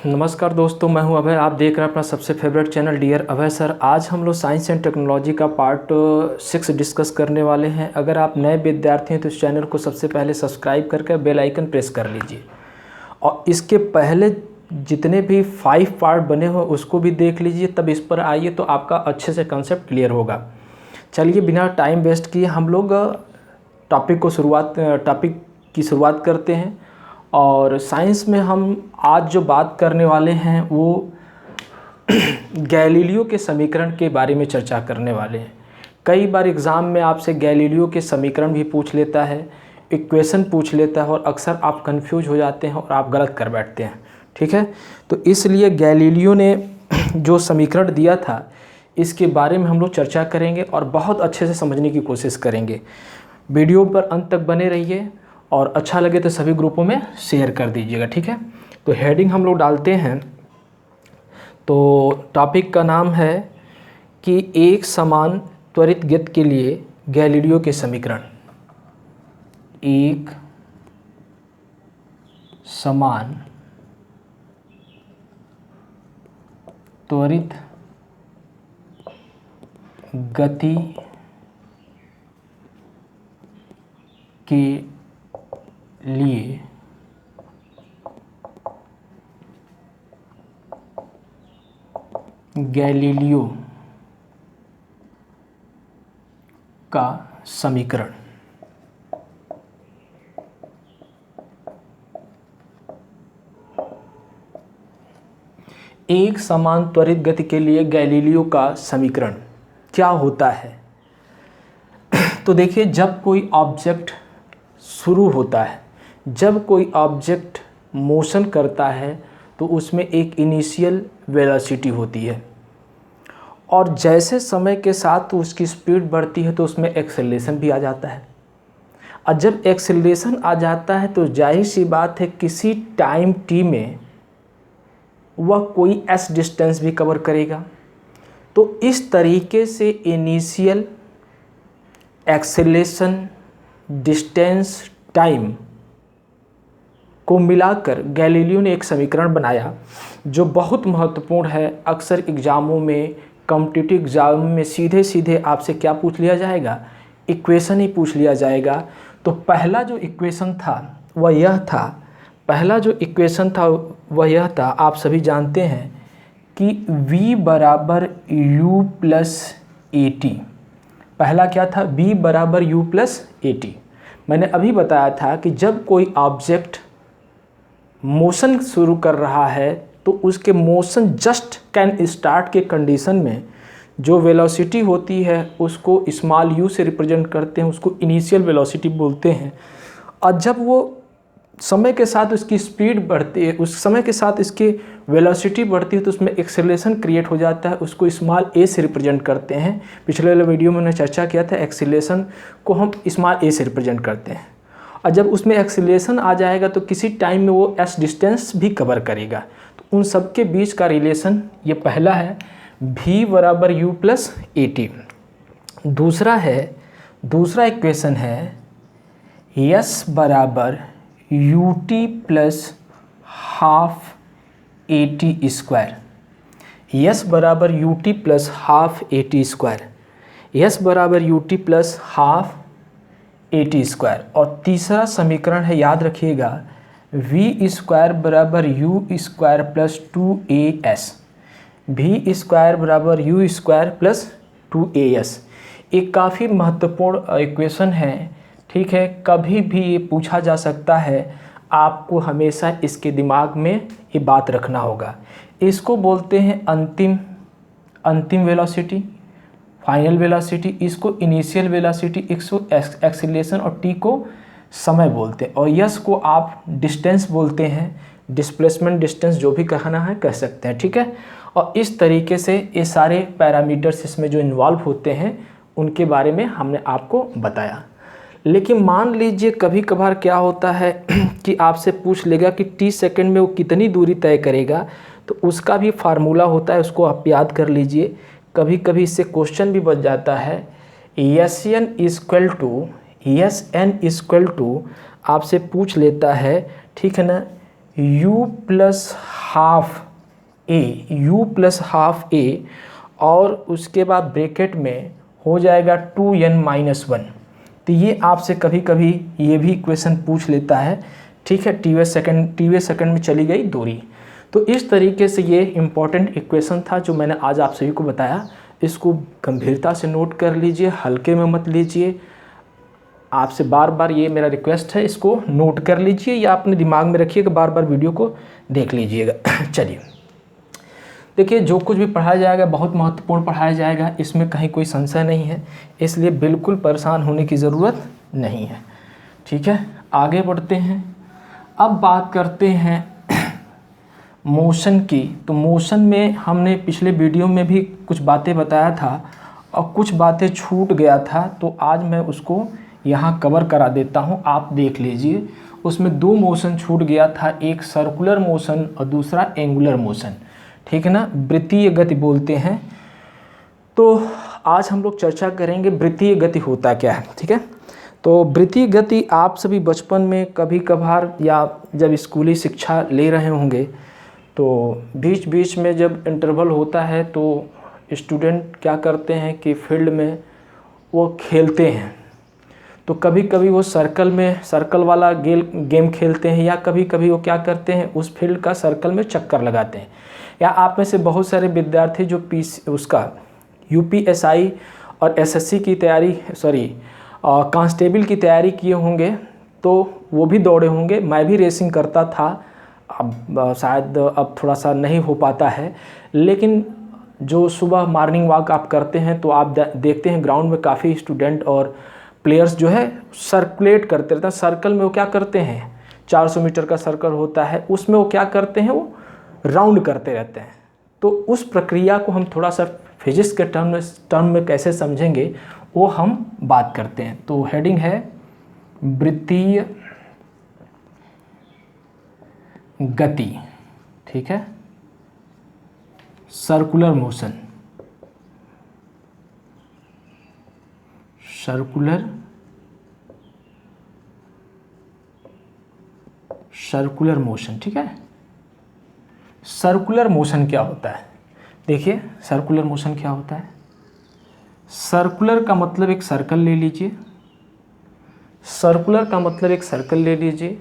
नमस्कार दोस्तों, मैं हूं अभय। आप देख रहे हैं अपना सबसे फेवरेट चैनल डियर अभय सर। आज हम लोग साइंस एंड टेक्नोलॉजी का पार्ट 6 डिस्कस करने वाले हैं। अगर आप नए विद्यार्थी हैं तो इस चैनल को सबसे पहले सब्सक्राइब करके बेल आइकन प्रेस कर लीजिए और इसके पहले जितने भी 5 पार्ट बने हो उसको भी देख लीजिए, तब इस पर आइए तो आपका अच्छे से कंसेप्ट क्लियर होगा। चलिए बिना टाइम वेस्ट किए हम लोग टॉपिक की शुरुआत करते हैं। और साइंस में हम आज जो बात करने वाले हैं वो गैलीलियो के समीकरण के बारे में चर्चा करने वाले हैं। कई बार एग्ज़ाम में आपसे गैलीलियो के समीकरण भी पूछ लेता है, इक्वेशन पूछ लेता है और अक्सर आप कंफ्यूज हो जाते हैं और आप गलत कर बैठते हैं। ठीक है, तो इसलिए गैलीलियो ने जो समीकरण दिया था इसके बारे में हम लोग चर्चा करेंगे और बहुत अच्छे से समझने की कोशिश करेंगे। वीडियो पर अंत तक बने रहिए और अच्छा लगे तो सभी ग्रुपों में शेयर कर दीजिएगा। ठीक है, तो हेडिंग हम लोग डालते हैं। तो टॉपिक का नाम है कि एक समान त्वरित गति के लिए गैलीलियो के समीकरण। एक समान त्वरित गति के लिए गैलीलियो का समीकरण। एक समान त्वरित गति के लिए गैलीलियो का समीकरण क्या होता है? तो देखिए, जब कोई ऑब्जेक्ट शुरू होता है, जब कोई ऑब्जेक्ट मोशन करता है तो उसमें एक इनिशियल वेलोसिटी होती है और जैसे समय के साथ उसकी स्पीड बढ़ती है तो उसमें एक्सेलरेशन भी आ जाता है। और जब एक्सेलरेशन आ जाता है तो जाहिर सी बात है किसी टाइम टी में वह कोई एस डिस्टेंस भी कवर करेगा। तो इस तरीके से इनिशियल, एक्सेलरेशन, डिस्टेंस, टाइम को मिलाकर गैलीलियो ने एक समीकरण बनाया जो बहुत महत्वपूर्ण है। अक्सर एग्ज़ामों में, कॉम्पिटिटिव एग्ज़ाम में सीधे सीधे आपसे क्या पूछ लिया जाएगा? इक्वेशन ही पूछ लिया जाएगा। तो पहला जो इक्वेशन था वह यह था, आप सभी जानते हैं कि v बराबर u प्लस ए टी। पहला क्या था? v बराबर u प्लस ए टी। मैंने अभी बताया था कि जब कोई ऑब्जेक्ट मोशन शुरू कर रहा है तो उसके मोशन जस्ट कैन स्टार्ट के कंडीशन में जो वेलोसिटी होती है उसको स्मॉल u से रिप्रेजेंट करते हैं, उसको इनिशियल वेलोसिटी बोलते हैं। और जब वो समय के साथ उसकी स्पीड बढ़ती है, उस समय के साथ इसकी वेलोसिटी बढ़ती है तो उसमें एक्सेलरेशन क्रिएट हो जाता है, उसको स्मॉल a से रिप्रेजेंट करते हैं। पिछले वाले वीडियो में मैंने चर्चा किया था, एक्सेलरेशन को हम स्मॉल a से रिप्रेजेंट करते हैं। और जब उसमें एक्सेलरेशन आ जाएगा तो किसी टाइम में वो एस डिस्टेंस भी कवर करेगा। तो उन सब के बीच का रिलेशन ये पहला है, v बराबर u प्लस ए टी। दूसरा इक्वेशन है s बराबर u t plus half a t square. S बराबर u t plus half a t square. S बराबर u t plus half a t square. और तीसरा समीकरण है, याद रखिएगा, वी स्क्वायर बराबर u square plus 2as। V square बराबर यू स्क्वायर प्लस 2as। एक काफ़ी महत्वपूर्ण इक्वेशन है। ठीक है, कभी भी ये पूछा जा सकता है, आपको हमेशा इसके दिमाग में ये बात रखना होगा। इसको बोलते हैं अंतिम वेलोसिटी, फाइनल वेलोसिटी। इसको इनिशियल वेलोसिटी, इसको एक्सीलरेशन और टी को समय बोलते हैं। और यस को आप डिस्टेंस बोलते हैं, डिस्प्लेसमेंट डिस्टेंस, जो भी कहना है कह सकते हैं। ठीक है, और इस तरीके से ये सारे पैरामीटर्स इसमें जो इन्वॉल्व होते हैं उनके बारे में हमने आपको बताया। लेकिन मान लीजिए कभी कभार क्या होता है कि आपसे पूछ लेगा कि टी सेकंड में वो कितनी दूरी तय करेगा, तो उसका भी फार्मूला होता है, उसको आप याद कर लीजिए। कभी कभी इससे क्वेश्चन भी बन जाता है। एस एन इक्वल टू आपसे पूछ लेता है, ठीक है ना, u प्लस हाफ ए और उसके बाद ब्रैकेट में हो जाएगा 2n-1। तो ये आपसे कभी कभी ये भी इक्वेशन पूछ लेता है, ठीक है। टीवे सेकंड में चली गई दूरी। तो इस तरीके से ये इम्पॉर्टेंट इक्वेशन था जो मैंने आज आप सभी को बताया। इसको गंभीरता से नोट कर लीजिए, हल्के में मत लीजिए। आपसे बार बार ये मेरा रिक्वेस्ट है, इसको नोट कर लीजिए या अपने दिमाग में रखिएगा, बार बार वीडियो को देख लीजिएगा। चलिए देखिए, जो कुछ भी पढ़ाया जाएगा बहुत महत्वपूर्ण पढ़ाया जाएगा, इसमें कहीं कोई संशय नहीं है, इसलिए बिल्कुल परेशान होने की ज़रूरत नहीं है, ठीक है। आगे बढ़ते हैं। अब बात करते हैं मोशन की। तो मोशन में हमने पिछले वीडियो में भी कुछ बातें बताया था और कुछ बातें छूट गया था, तो आज मैं उसको यहाँ कवर करा देता हूँ, आप देख लीजिए। उसमें दो मोशन छूट गया था, एक सर्कुलर मोशन और दूसरा एंगुलर मोशन, ठीक है ना, वृत्तीय गति बोलते हैं। तो आज हम लोग चर्चा करेंगे वृत्तीय गति होता क्या है, ठीक है। तो वृत्तीय गति आप सभी बचपन में कभी कभार या जब स्कूली शिक्षा ले रहे होंगे तो बीच बीच में जब इंटरवल होता है तो स्टूडेंट क्या करते हैं कि फील्ड में वो खेलते हैं। तो कभी कभी वो सर्कल वाला गेम खेलते हैं, या कभी कभी वो क्या करते हैं उस फील्ड का सर्कल में चक्कर लगाते हैं। या आप में से बहुत सारे विद्यार्थी जो यूपीएसआई और एसएससी की तैयारी कांस्टेबल की तैयारी किए होंगे, तो वो भी दौड़े होंगे। मैं भी रेसिंग करता था, अब शायद अब थोड़ा सा नहीं हो पाता है, लेकिन जो सुबह मॉर्निंग वॉक आप करते हैं तो आप देखते हैं ग्राउंड में काफ़ी स्टूडेंट और प्लेयर्स जो है सर्कुलेट करते रहते हैं। सर्कल में वो क्या करते हैं, 400 मीटर का सर्कल होता है, उसमें वो क्या करते हैं, वो राउंड करते रहते हैं। तो उस प्रक्रिया को हम थोड़ा सा फिजिक्स के टर्म में कैसे समझेंगे वो हम बात करते हैं। तो हेडिंग है वृत्तीय गति, ठीक है, सर्कुलर मोशन, सर्कुलर मोशन, ठीक है। सर्कुलर मोशन क्या होता है, देखिए सर्कुलर मोशन क्या होता है। सर्कुलर का मतलब एक सर्कल ले लीजिए,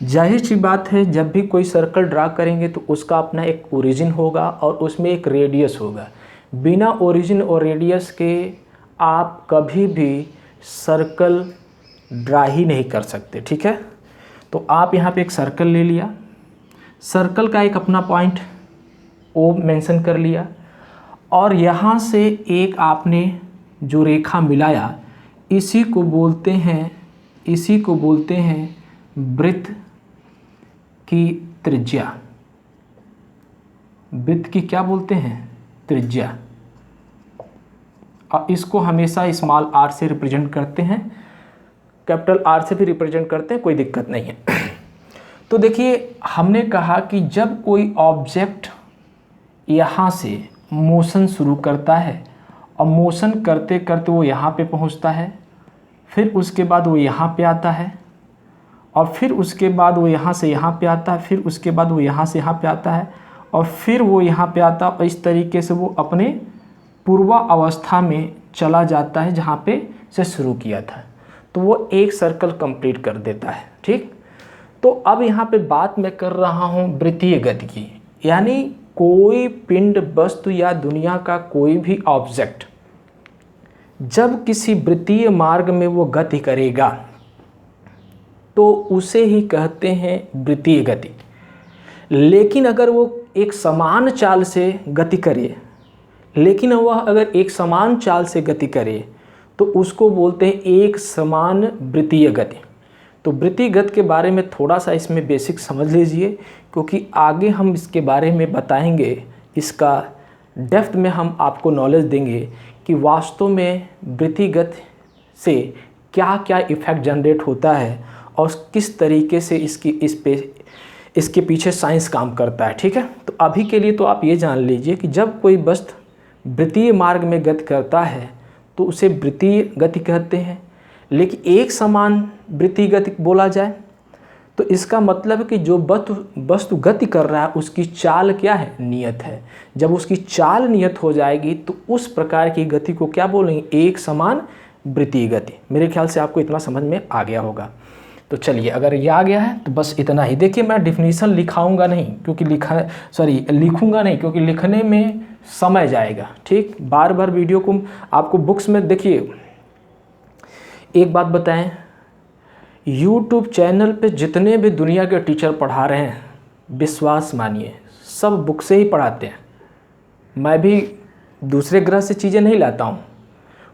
जाहिर सी बात है जब भी कोई सर्कल ड्रा करेंगे तो उसका अपना एक ओरिजिन होगा और उसमें एक रेडियस होगा। बिना ओरिजिन और रेडियस के आप कभी भी सर्कल ड्रा ही नहीं कर सकते, ठीक है। तो आप यहाँ पे एक सर्कल ले लिया, सर्कल का एक अपना पॉइंट ओ मेंशन कर लिया, और यहाँ से एक आपने जो रेखा मिलाया इसी को बोलते हैं वृत्त की त्रिज्या। वृत्त की क्या बोलते हैं, त्रिज्या। और इसको हमेशा स्मॉल आर से रिप्रेजेंट करते हैं, कैपिटल आर से भी रिप्रेजेंट करते हैं, कोई दिक्कत नहीं है। तो देखिए हमने कहा कि जब कोई ऑब्जेक्ट यहाँ से मोशन शुरू करता है और मोशन करते करते वो यहाँ पे पहुँचता है, फिर उसके बाद वो यहाँ पे आता है, और फिर उसके बाद वो यहाँ से यहाँ पे आता है, फिर उसके बाद वो यहाँ से यहाँ पे आता है, और फिर वो यहाँ पे आता है, और इस तरीके से वो अपने पूर्वा अवस्था में चला जाता है जहाँ पे से शुरू किया था। तो वो एक सर्कल कंप्लीट कर देता है, ठीक। तो अब यहाँ पे बात मैं कर रहा हूँ वृत्तीय गति की, यानी कोई पिंड, वस्तु या दुनिया का कोई भी ऑब्जेक्ट जब किसी वृत्तीय मार्ग में वो गति करेगा तो उसे ही कहते हैं वृत्तीय गति। लेकिन अगर वो एक समान चाल से गति करे, तो उसको बोलते हैं एक समान वृत्तीय गति। तो वृत्तीय गति के बारे में थोड़ा सा इसमें बेसिक समझ लीजिए, क्योंकि आगे हम इसके बारे में बताएंगे, इसका डेप्थ में हम आपको नॉलेज देंगे कि वास्तव में वृत्तीय गति से क्या क्या इफ़ेक्ट जनरेट होता है और किस तरीके से इसके पीछे साइंस काम करता है, ठीक है। तो अभी के लिए तो आप ये जान लीजिए कि जब कोई वस्तु वृत्तीय मार्ग में गति करता है तो उसे वृत्तीय गति कहते हैं। लेकिन एक समान वृत्तीय गति बोला जाए तो तो इसका मतलब है कि जो वस्तु गति कर रहा है उसकी चाल क्या है, नियत है। जब उसकी चाल नियत हो जाएगी तो उस प्रकार की गति को क्या बोलेंगे, एक समान वृत्तीय गति। मेरे ख्याल से आपको इतना समझ में आ गया होगा। तो चलिए, अगर ये आ गया है तो बस इतना ही। देखिए, मैं डिफिनीशन लिखूंगा नहीं क्योंकि लिखूंगा नहीं क्योंकि लिखने में समय जाएगा। ठीक, बार बार वीडियो को आपको बुक्स में देखिए। एक बात बताएं, YouTube चैनल पे जितने भी दुनिया के टीचर पढ़ा रहे हैं, विश्वास मानिए सब बुक से ही पढ़ाते हैं। मैं भी दूसरे ग्रह से चीज़ें नहीं लाता हूँ,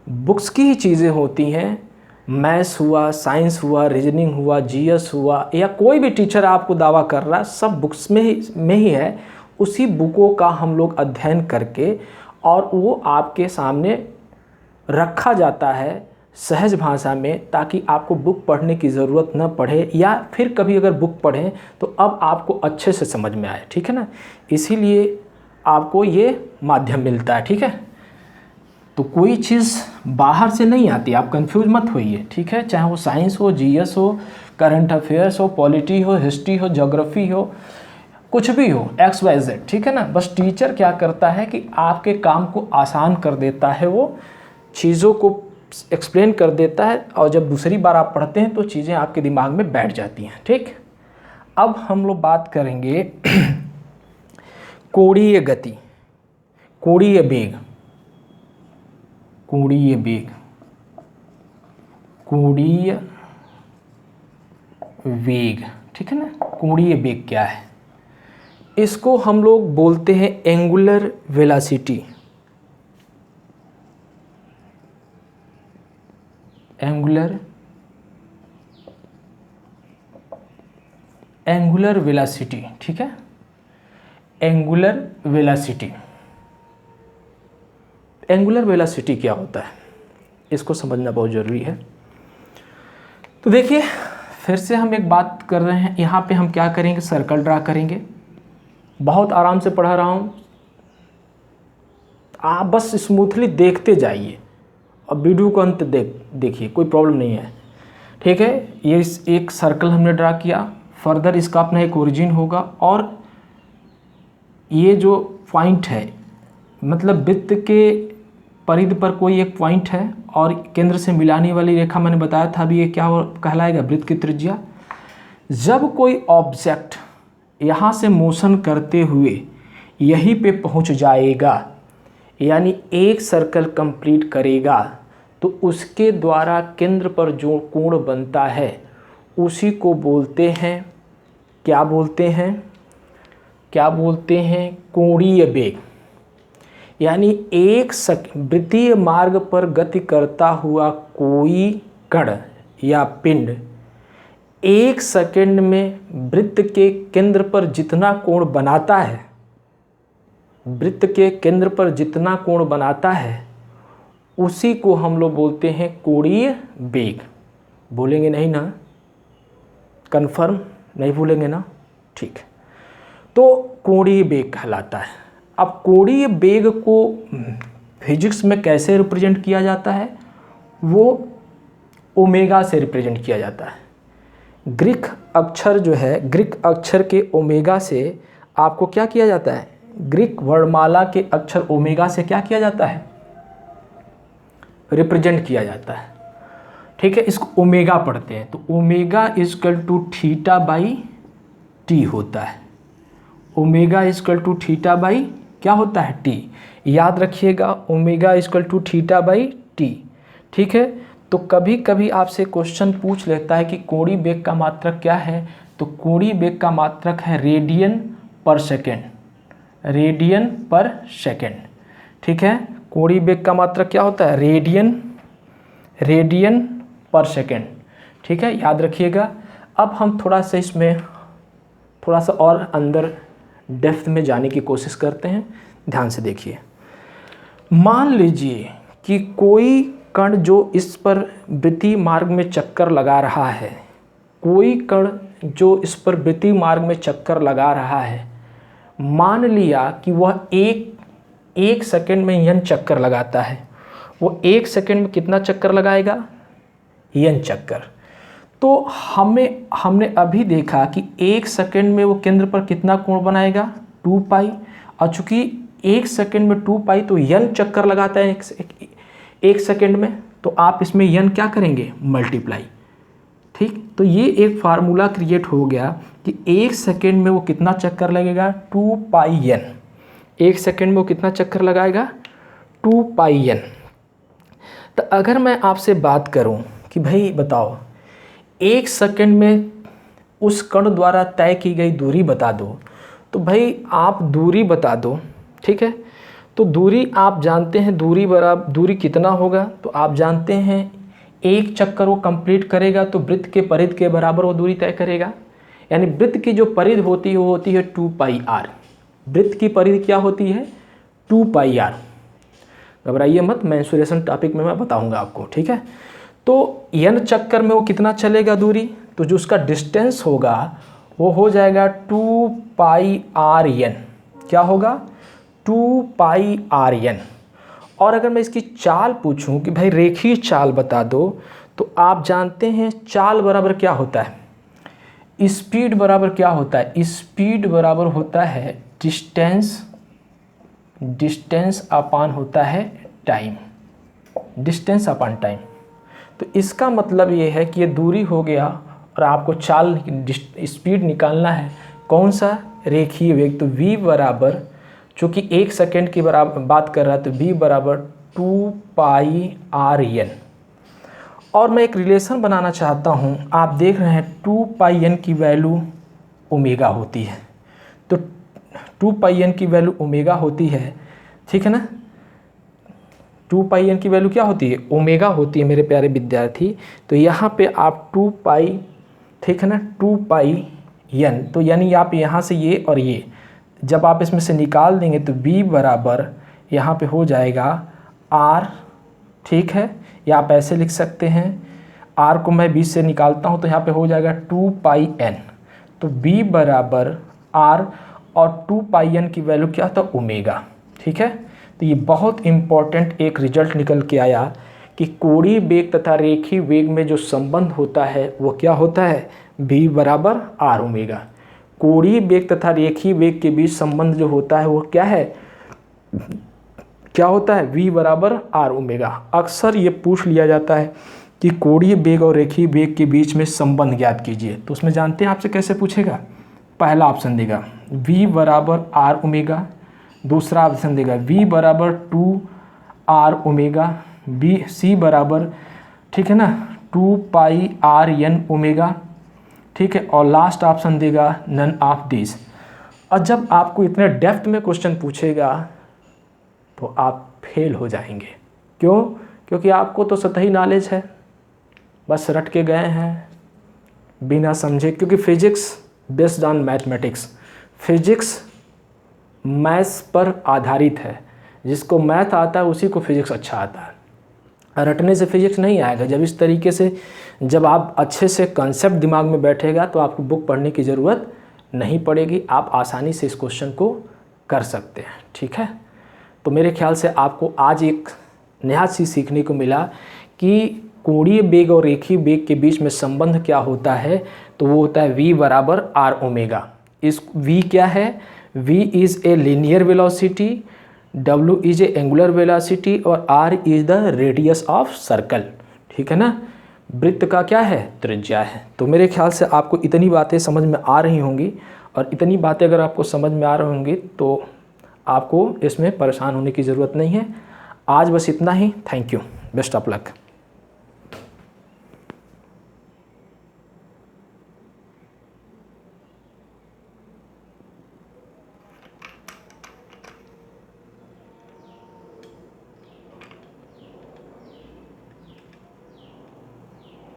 बुक्स की ही चीज़ें होती हैं। मैथ्स हुआ, साइंस हुआ, रीजनिंग हुआ, जीएस हुआ, या कोई भी टीचर आपको दावा कर रहा है, सब बुक्स में ही है। उसी बुकों का हम लोग अध्ययन करके और वो आपके सामने रखा जाता है सहज भाषा में, ताकि आपको बुक पढ़ने की ज़रूरत न पड़े, या फिर कभी अगर बुक पढ़ें तो अब आपको अच्छे से समझ में आए। ठीक है ना, इसीलिए आपको ये माध्यम मिलता है। ठीक है, तो कोई चीज़ बाहर से नहीं आती, आप कंफ्यूज मत होइए। ठीक है, चाहे वो साइंस हो, जीएस हो, करंट अफेयर्स हो, पॉलिटी हो, हिस्ट्री हो, ज्योग्राफी हो, कुछ भी हो, XYZ। ठीक है ना, बस टीचर क्या करता है कि आपके काम को आसान कर देता है, वो चीज़ों को एक्सप्लेन कर देता है, और जब दूसरी बार आप पढ़ते हैं तो चीज़ें आपके दिमाग में बैठ जाती हैं। ठीक, अब हम लोग बात करेंगे कोणीय गति, कोणीय वेग, कोणीय वेग, कोणीय वेग। ठीक है ना, कोणीय वेग क्या है, इसको हम लोग बोलते हैं एंगुलर वेलोसिटी। Angular velocity. ठीक है, एंगुलर वेलोसिटी। एंगुलर वेलोसिटी क्या होता है, इसको समझना बहुत ज़रूरी है। तो देखिए, फिर से हम एक बात कर रहे हैं, यहाँ पे हम क्या करेंगे, सर्कल ड्रा करेंगे। बहुत आराम से पढ़ा रहा हूँ, आप बस स्मूथली देखते जाइए और वीडियो को अंत देखिए, कोई प्रॉब्लम नहीं है। ठीक है, ये एक सर्कल हमने ड्रा किया, फर्दर इसका अपना एक ओरिजिन होगा, और ये जो पॉइंट है, मतलब वृत्त के परिधि पर कोई एक पॉइंट है और केंद्र से मिलाने वाली रेखा मैंने बताया था अभी, ये क्या कहलाएगा, वृत्त की त्रिज्या। जब कोई ऑब्जेक्ट यहाँ से मोशन करते हुए यहीं पे पहुँच जाएगा, यानी एक सर्कल कंप्लीट करेगा, तो उसके द्वारा केंद्र पर जो कोण बनता है उसी को बोलते हैं, क्या बोलते हैं, क्या बोलते हैं, कोणीय वेग। यानी एक वृत्तीय मार्ग पर गति करता हुआ कोई कण या पिंड 1 सेकंड में वृत्त के केंद्र पर जितना कोण बनाता है, वृत्त के केंद्र पर जितना कोण बनाता है, उसी को हम लोग बोलते हैं कोणीय वेग। बोलेंगे नहीं ना, कन्फर्म नहीं भूलेंगे ना, ठीक है। तो कोणीय वेग कहलाता है। अब कोणीय वेग को फिजिक्स में कैसे रिप्रेजेंट किया जाता है, वो ओमेगा से रिप्रेजेंट किया जाता है। ग्रीक अक्षर जो है, ग्रीक अक्षर के ओमेगा से आपको क्या किया जाता है, ग्रीक वर्णमाला के अक्षर ओमेगा से क्या किया जाता है, रिप्रेजेंट किया जाता है। ठीक है, इसको ओमेगा पढ़ते हैं, तो omega is equal to theta by t होता है। Omega is equal to theta by क्या होता है, टी। याद रखिएगा, omega is equal to theta by t. ठीक है, तो कभी कभी आपसे क्वेश्चन पूछ लेता है कि कोणीय वेग का मात्रक क्या है, तो कोणीय वेग का मात्रक है रेडियन पर सेकेंड, रेडियन पर सेकेंड। ठीक है, कोणीय वेग का मात्रक क्या होता है, रेडियन पर सेकेंड। ठीक है, याद रखिएगा। अब हम थोड़ा सा इसमें थोड़ा सा और अंदर डेप्थ में जाने की कोशिश करते हैं। ध्यान से देखिए, मान लीजिए कि कोई कण जो इस पर वृत्तीय मार्ग में चक्कर लगा रहा है, कोई कण जो इस पर वृत्तीय मार्ग में चक्कर लगा रहा है, मान लिया कि वह एक सेकंड में n चक्कर लगाता है। वो 1 सेकंड में कितना चक्कर लगाएगा, n चक्कर। तो हमने अभी देखा कि 1 सेकंड में वो केंद्र पर कितना कोण बनाएगा, 2 पाई। और चूंकि 1 सेकंड में 2 पाई तो n चक्कर लगाता है एक सेकंड में, तो आप इसमें n क्या करेंगे, मल्टीप्लाई। ठीक, तो ये एक फार्मूला क्रिएट हो गया कि 1 सेकंड में वो कितना चक्कर लगेगा, 2 पाई n। 1 सेकंड में वो कितना चक्कर लगाएगा, 2 पाई n। तो अगर मैं आपसे बात करूं कि भाई बताओ 1 सेकंड में उस कण द्वारा तय की गई दूरी बता दो, तो भाई आप दूरी बता दो। ठीक है, तो दूरी आप जानते हैं, दूरी कितना होगा, तो आप जानते हैं 1 चक्कर वो कंप्लीट करेगा तो वृत्त के परिधि के बराबर वो दूरी तय करेगा। यानी वृत्त की जो परिधि होती है वो होती है 2 पाई r। वृत्त की परिधि क्या होती है, 2 पाई r। घबराइए मत, मेंसुरेशन टॉपिक में मैं बताऊंगा आपको। ठीक है, तो n चक्कर में वो कितना चलेगा दूरी, तो जो उसका डिस्टेंस होगा वो हो जाएगा 2 पाई r n। क्या होगा, 2 पाई r n। और अगर मैं इसकी चाल पूछूं कि भाई रेखीय चाल बता दो, तो आप जानते हैं चाल बराबर क्या होता है, स्पीड बराबर क्या होता है, स्पीड बराबर होता है डिस्टेंस अपान होता है टाइम, डिस्टेंस अपान टाइम। तो इसका मतलब ये है कि ये दूरी हो गया और आपको चाल स्पीड निकालना है, कौन सा, रेखीय वेग। तो v बराबर, चूँकि 1 सेकेंड की बराबर बात कर रहा है, तो v बराबर 2 पाई r n। और मैं एक रिलेशन बनाना चाहता हूँ, आप देख रहे हैं 2 पाई n की वैल्यू ओमेगा होती है, तो 2 पाई n की वैल्यू ओमेगा होती है। ठीक है ना, 2 पाई n की वैल्यू क्या होती है, ओमेगा होती है मेरे प्यारे विद्यार्थी। तो यहाँ पे आप 2 पाई, ठीक है ना, 2 पाई n, तो यानी आप यहाँ से ये और ये जब आप इसमें से निकाल देंगे तो v बराबर यहाँ पे हो जाएगा r। ठीक है, या आप ऐसे लिख सकते हैं, r को मैं 20 से निकालता हूँ तो यहाँ पे हो जाएगा 2 पाई n। तो v बराबर r और 2 पाई n की वैल्यू क्या था, ओमेगा। ठीक है, तो ये बहुत इम्पॉर्टेंट एक रिजल्ट निकल के आया कि कोणीय वेग तथा रेखीय वेग में जो संबंध होता है वो क्या होता है, v बराबर r ओमेगा। कोणीय वेग तथा रेखीय वेग के बीच संबंध जो होता है वो क्या है, क्या होता है, v बराबर r ओमेगा। अक्सर ये पूछ लिया जाता है कि कोणीय वेग और रेखीय वेग के बीच में संबंध ज्ञात कीजिए, तो उसमें जानते हैं आपसे कैसे पूछेगा। पहला ऑप्शन देगा v बराबर r ओमेगा, दूसरा ऑप्शन देगा v बराबर 2r ओमेगा, c बराबर, ठीक है ना, 2 पाई r n ओमेगा। ठीक है, और लास्ट ऑप्शन देगा नन ऑफ दिस। और जब आपको इतने डेप्थ में क्वेश्चन पूछेगा तो आप फेल हो जाएंगे। क्यों, क्योंकि आपको तो सतही नॉलेज है, बस रट के गए हैं बिना समझे। क्योंकि physics based on mathematics, physics maths पर आधारित है। जिसको मैथ आता है उसी को फिजिक्स अच्छा आता है, रटने से फिजिक्स नहीं आएगा। जब इस तरीके से जब आप अच्छे से कंसेप्ट दिमाग में बैठेगा तो आपको बुक पढ़ने की ज़रूरत नहीं पड़ेगी, आप आसानी से इस क्वेश्चन को कर सकते हैं। ठीक है, तो मेरे ख्याल से आपको आज एक नया चीज़ सीखने को मिला कि कोणीय वेग और रेखीय वेग के बीच में संबंध क्या होता है, तो वो होता है v बराबर r ओमेगा। इस v क्या है, v is a linear velocity, w is a angular velocity और r is the radius of circle. ठीक है ना, वृत्त का क्या है, त्रिज्या है। तो मेरे ख्याल से आपको इतनी बातें समझ में आ रही होंगी, और इतनी बातें अगर आपको समझ में आ रही होंगी तो आपको इसमें परेशान होने की ज़रूरत नहीं है। आज बस इतना ही, thank you, best of luck.